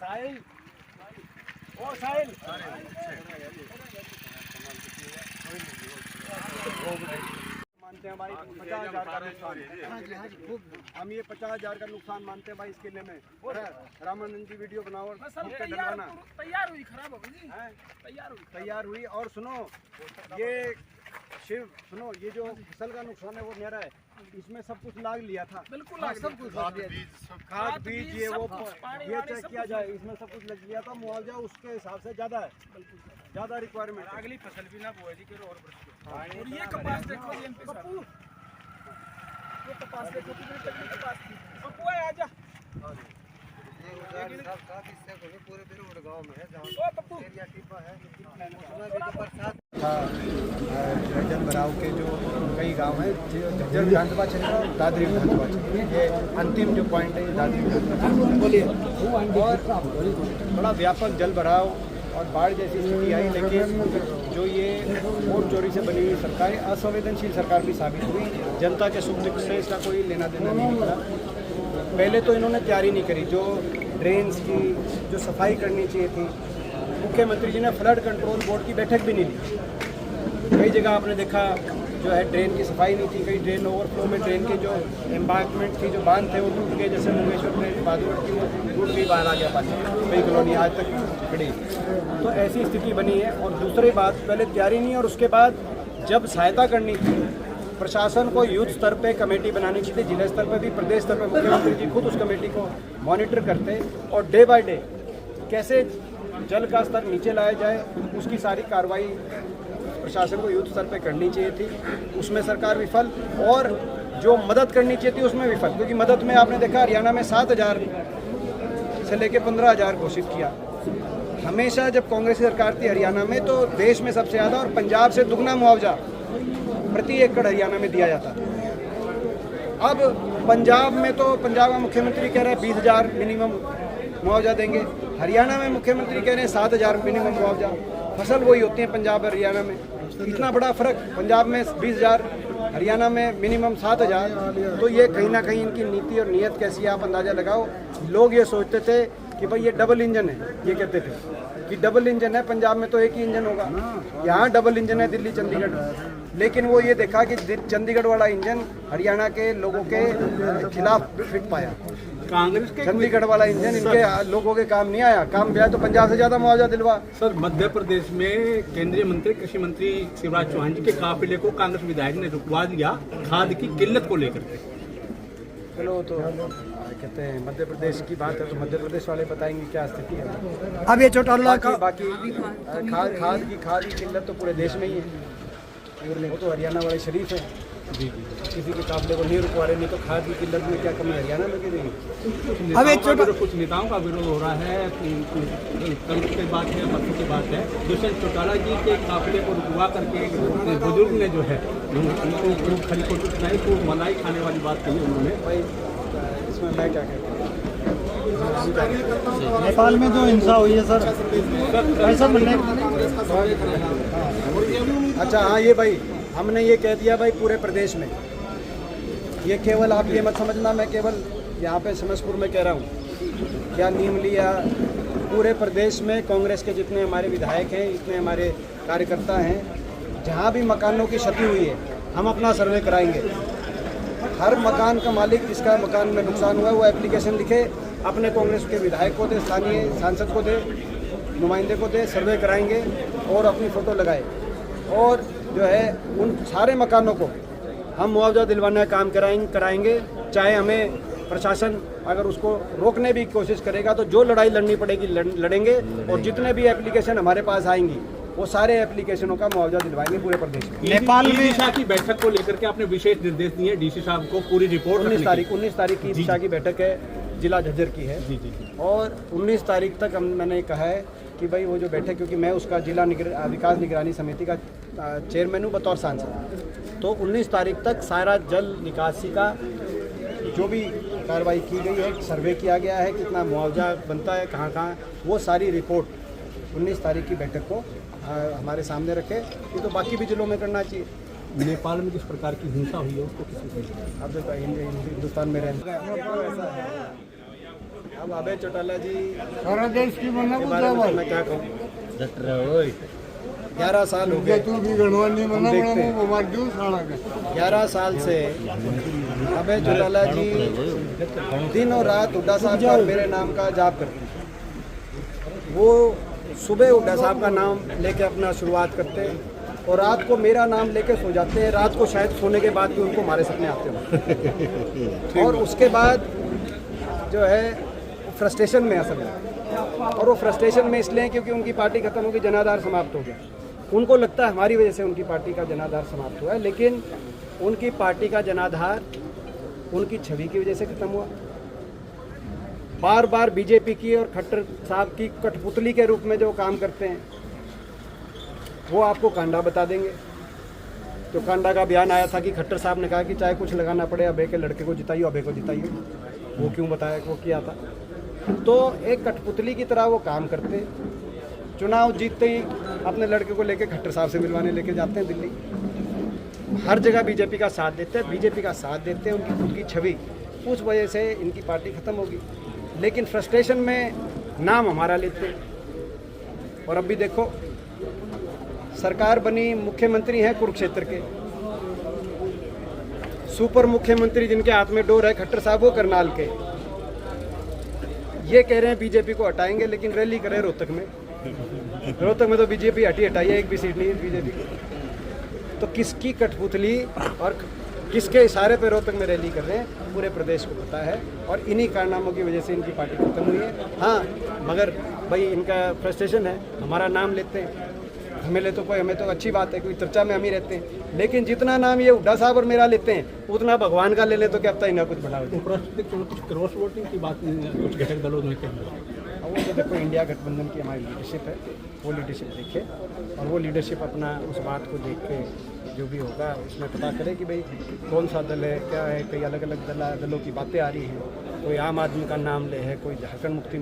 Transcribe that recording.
साहिल, ओ साहिल, मानते हैं भाई 50,000 का नुकसान। हम ये 50,000 का नुकसान मानते हैं भाई इस किले में। रामानंद जी वीडियो बनाओ, तैयार हुई, खराब हो गई, तैयार हुई। और सुनो ये शिव, सुनो ये जो फसल का नुकसान है वो मेरा है, इसमें सब कुछ लाग लिया था। बिल्कुल सब कुछ खाद बीज ये वो ये चेक किया जाए, इसमें सब कुछ लग लिया था। मुआवजा उसके हिसाब से ज़्यादा है, ज़्यादा रिक्वायरमेंट। अगली फसल भी ना बोए जी और ये कपास देखो ये पप्पू, ये कपास देखो कितनी तगड़ी कपास थी। पप्पू आजा, पूरे गांव में है जहां पप्पू एरिया टिपा है, बरसात जल भराव के जो कई गांव हैं, झज्जर विधानसभा क्षेत्र और दादरी विधानसभा क्षेत्र, ये अंतिम जो पॉइंट है दादरी विधानसभा। बोलिए। और बड़ा व्यापक जल भराव और बाढ़ जैसी स्थिति आई, लेकिन जो ये वोट चोरी से बनी हुई सरकार असंवेदनशील सरकार भी साबित हुई। जनता के सुख दुख से इसका कोई लेना देना नहीं निकला। पहले तो इन्होंने तैयारी नहीं करी, जो ड्रेन्स की जो सफाई करनी चाहिए थी। मुख्यमंत्री जी ने फ्लड कंट्रोल बोर्ड की बैठक भी नहीं ली। कई जगह आपने देखा जो है ड्रेन की सफाई नहीं थी, कई ड्रेन ओवरफ्लो में ड्रेन के जो एम्बांकमेंट थी, जो बांध थे वो टूट गए। जैसे मुंगेश्वर ड्रेन बादुड़ की वो टूट गई, बाहर आ गया पानी, कई कॉलोनी आज तक खड़ी। तो ऐसी स्थिति बनी है। और दूसरी बात, पहले तैयारी नहीं, और उसके बाद जब सहायता करनी थी, प्रशासन को युद्ध स्तर पे कमेटी बनानी चाहिए, जिला स्तर पे भी, प्रदेश स्तर पे मुख्यमंत्री जी खुद उस कमेटी को मॉनिटर करते और डे बाय डे कैसे जल का स्तर नीचे लाया जाए उसकी सारी कार्रवाई प्रशासन को युद्ध स्तर पे करनी चाहिए थी। उसमें सरकार विफल, और जो मदद करनी चाहिए थी उसमें विफल। क्योंकि मदद में आपने देखा हरियाणा में 7,000 से लेके 15,000 घोषित किया। हमेशा जब कांग्रेस की सरकार थी हरियाणा में तो देश में सबसे ज़्यादा और पंजाब से दुगना मुआवजा प्रति एकड़ हरियाणा में दिया जाता। अब पंजाब में तो पंजाब का मुख्यमंत्री कह रहे हैं 20,000 मिनिमम मुआवजा देंगे, हरियाणा में मुख्यमंत्री कह रहे हैं 7,000 मिनिमम मुआवजा। फसल वही होती है पंजाब और हरियाणा में, इतना बड़ा फर्क। पंजाब में 20,000, हरियाणा में मिनिमम 7,000। तो ये कहीं ना कहीं इनकी नीति और नीयत कैसी है आप अंदाज़ा लगाओ। लोग ये सोचते थे कि भाई ये डबल इंजन है, ये कहते थे कि डबल इंजन है, पंजाब में तो एक ही इंजन होगा, यहाँ डबल इंजन है दिल्ली चंडीगढ़। लेकिन वो ये देखा कि चंडीगढ़ वाला इंजन हरियाणा के लोगों के खिलाफ फिट पाया। कांग्रेस के चंडीगढ़ वाला इंजन इनके लोगों के काम नहीं आया। काम गया तो पंजाब से ज़्यादा मुआवजा दिलवा। सर, मध्य प्रदेश में केंद्रीय मंत्री कृषि मंत्री शिवराज चौहान जी के काफिले को कांग्रेस विधायक ने रुकवा दिया खाद की किल्लत को लेकर के। चलो तो कहते हैं मध्य प्रदेश की बात है तो मध्य प्रदेश वाले बताएंगे क्या स्थिति है। अब ये चौटाला का बाकी खाद की किल्लत तो पूरे देश में ही है। वो तो हरियाणा वाले शरीफ है जी, किसी के काफिले को नहीं रुकवा रहे। नहीं तो खाद की किल्लत में क्या कमी हरियाणा में की नहीं। अब कुछ नेताओं का विरोध हो रहा है, कल की बात है, परसों की बात है, दुष्यंत चौटाला जी के काफिले को रुकवा करके बुजुर्ग ने जो है उनको खरी को सुनाई को मलाई खाने वाली बात कही उन्होंने। भाई इसमें मैं क्या कहता हूँ, नेपाल में जो हिंसा हुई है सर, ऐसा बनने अच्छा हाँ ये भाई हमने ये कह दिया भाई पूरे प्रदेश में। ये केवल आप ये मत समझना मैं केवल यहाँ पे समस्तीपुर में कह रहा हूँ, क्या नीमली या पूरे प्रदेश में कांग्रेस के जितने हमारे विधायक हैं, जितने हमारे कार्यकर्ता हैं, जहाँ भी मकानों की क्षति हुई है हम अपना सर्वे कराएंगे। हर मकान का मालिक जिसका मकान में नुकसान हुआ है वो एप्लीकेशन लिखे, अपने कांग्रेस के विधायक को दे, स्थानीय सांसद को दे, नुमाइंदे को दे, सर्वे कराएंगे और अपनी फ़ोटो लगाए। और जो है उन सारे मकानों को हम मुआवजा दिलवाने का काम कराएंगे। चाहे हमें प्रशासन अगर उसको रोकने की कोशिश करेगा तो जो लड़ाई लड़नी पड़ेगी लड़ेंगे। और जितने भी एप्लीकेशन हमारे पास आएंगी वो सारे एप्लीकेशनों का मुआवजा दिलवाएंगे पूरे प्रदेश में। नेपाल में दिशा की बैठक को लेकर के आपने विशेष निर्देश दिए डीसी साहब को, पूरी रिपोर्ट 19 तारीख की दिशा की बैठक है, जिला झज्जर की है जी। और 19 तारीख तक मैंने कहा है कि भाई वो जो बैठक, क्योंकि मैं उसका जिला विकास निगरानी समिति का चेयरमैन हूँ बतौर सांसद, तो 19 तारीख तक सारा जल निकासी का जो भी कार्रवाई की गई है, सर्वे किया गया है, कितना मुआवजा बनता है, कहाँ वो सारी रिपोर्ट 19 तारीख की बैठक को हमारे सामने रखे। ये तो बाकी भी जिलों में करना चाहिए। नेपाल में जिस प्रकार की हिंसा हुई है उसको किसी को अब देखो हिंदुस्तान में रहने ऐसा है। अब अभय चौटाला जी सारा देश की मना के बारे में मैं क्या कहूँ, 11 साल हो गए तू भी गणवानी मना हम देखते बड़ा हैं। वो मार दूं खाना के 11 साल से अभय चौटाला जी दिन और रात हुड्डा साहब का और मेरे नाम का जाप करते हैं। वो सुबह हुड्डा साहब का नाम लेके अपना शुरुआत करते हैं और रात को मेरा नाम लेके सो जाते हैं। रात को शायद सोने के बाद भी उनको हमारे सपने आते हो और उसके बाद जो है फ्रस्ट्रेशन में असल में, और वो फ्रस्ट्रेशन में इसलिए क्योंकि उनकी पार्टी खत्म होगी, जनाधार समाप्त हो गया। उनको लगता है हमारी वजह से उनकी पार्टी का जनाधार समाप्त हुआ है, लेकिन उनकी पार्टी का जनाधार उनकी छवि की वजह से खत्म हुआ। बार बार बीजेपी की और खट्टर साहब की कठपुतली के रूप में जो काम करते हैं वो आपको कांडा बता देंगे। तो कांडा का बयान आया था कि खट्टर साहब ने कहा कि चाहे कुछ लगाना पड़े अभय के लड़के को जिताइए, अभय को जिताइए। वो क्यों बताया, वो किया था। तो एक कठपुतली की तरह वो काम करते, चुनाव जीतते ही अपने लड़के को लेके खट्टर साहब से मिलवाने लेके जाते हैं दिल्ली। हर जगह बीजेपी का साथ देते हैं, बीजेपी का साथ देते हैं, उनकी खुद की छवि, उस वजह से इनकी पार्टी खत्म होगी। लेकिन फ्रस्ट्रेशन में नाम हमारा लेते हैं। और अब भी देखो सरकार बनी, मुख्यमंत्री हैं कुरुक्षेत्र के, सुपर मुख्यमंत्री जिनके हाथ में डोर है खट्टर साहब वो करनाल के। ये कह रहे हैं बीजेपी को हटाएंगे, लेकिन रैली करें रोहतक में। रोहतक में तो बीजेपी हटाई है, एक भी सीट नहीं है बीजेपी की। तो किसकी कठपुतली और किसके इशारे पे रोहतक में रैली कर रहे हैं पूरे प्रदेश को पता है। और इन्हीं कारनामों की वजह से इनकी पार्टी खत्म हुई है। हाँ, मगर भाई इनका फ्रस्ट्रेशन है, हमारा नाम लेते हैं, हमें तो अच्छी बात है, क्योंकि चर्चा में हम ही रहते हैं। लेकिन जितना नाम ये हुड्डा साहब और मेरा लेते हैं उतना भगवान का ले ले तो क्या पता ही ना कुछ बढ़ा हो। उपराष्ट्रपति कुछ क्रॉस वोटिंग की बात कुछ घटक दलों ने कही। वो तो देखो इंडिया गठबंधन की हमारी लीडरशिप है, वो लीडरशिप देखे और वो लीडरशिप अपना उस बात को देख के जो भी होगा उसमें पता करे कि भाई कौन सा दल है, क्या है। कई अलग अलग दलों की बातें आ रही हैं, कोई आम आदमी का नाम ले है, कोई झारखंड मुक्ति